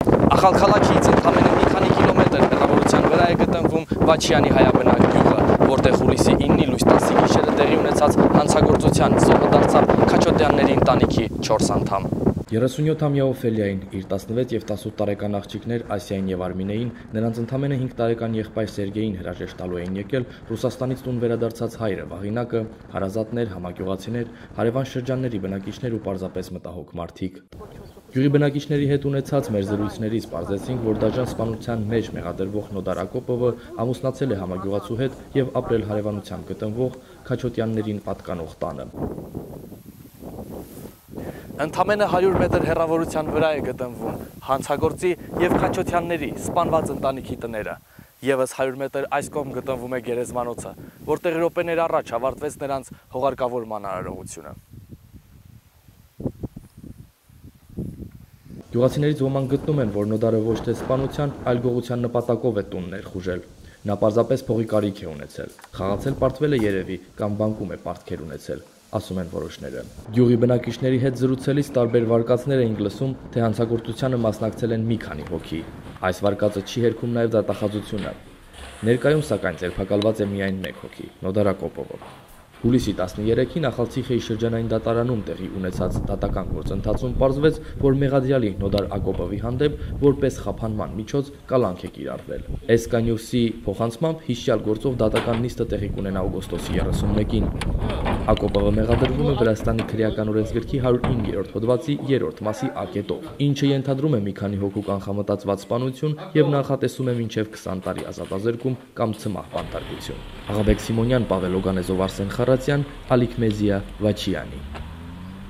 Ախալքալաքից ընդամենը մի քանի կիլոմետր հեռավորության վրա է գտնվում Վաչյանի հայաբնակ գյուղը, որտեղ հուլիսի 9-ի լույս 10-ի գիշերը տեղի ունեցած հանցագործության զոհը դարձավ Քաչոտյանների ընտանիքի 4 անդամ։ 37-ամյա Օֆելիային, իր 16 և 18 տարեկան աղջիկներ Ասիային և Արմինեին, նրանց ընդամենը 5 տարեկան եղբայր Սերգեյին հրաժեշտ տալու էին եկել Ռուսաստանից տուն վերադարձած հայրը, վաղինակը, հարազատներ, համագյուղացիներ, հարևան շրջանների բնակիչներ ու պարզապես մտահոգ մարդիկ։ Գյուղի բնակիչների հետ ունեցած մեր զրույցներից պարզեցինք, որ դաժան սպանության մեջ մեղադրվող Նոդար Ակոպովը ամուսնացել է համագյուղացու հետ և ապրել հարևանությամբ գտնվող Քաչոտյաններին պատկանող տանը։ Ընդամենը 100 մետր հեռավորության վրա է գտնվում հանցագործի և Քաչոտյանների սպանված ընտանիքի տները։ Եվս 100 մետր այս կողմ գտնվում է գերեզմանոցը, որտեղ րոպեներ առաջ ավարտվեց նրանց հողարկավորման արարողությունը։ Գյուղացիներից ոմանք գտնում են, որ Նոդարը ոչ թե սպանության, այլ գողության նպատակով է տուն ներխուժել։ Նա պարզապես փողի կարիք է ունեցել, խաղացել պարտվել է երևի կամ բանկում է պարտքեր ունեցել, ասում են որոշները։ Գյուղի բնակիչների հետ զրուցելիս տարբեր վարկածներ էինք լսում, թե հանցագործությանը մասնակցել են մի քանի հոգի։ Այս վարկածը չի հերքում նաև դատախազությունը։ Ներկայում սակայն ձերբակալված է միայն մեկ հոգի՝ Նոդար Ակոպովը։ Հուլիսի 13-ին Ախալցիխեի շրջանային դատարանում տեղի ունեցած դատական գործընթացում պարզվեց, որ մեղադրյալի Նոդար Ակոպովի հանդեպ որպես խափանման միջոց կալանք է կիրառվել։ SK News-ի փոխանցմամբ հիշյալ գործով դատական նիստը տեղի կունենա օգոստոսի 31-ին։ Ակոպովը մեղադրվում է Վրաստանի քրեական օրենսգրքի 109-րդ հոդվածի 3-րդ մասի ակետով, ինչը ենթադրում է մի քանի հոգու կանխամտածված սպանություն և նախատեսում է մինչև 20 տարի ազատազրկում կամ ցմահ բանտարկություն։ Աղաբեկ Սիմոնյան, Պավել Օգանեզով, Արսեն Խառատյան, Ալիք Մեզիա, Վաչյանի։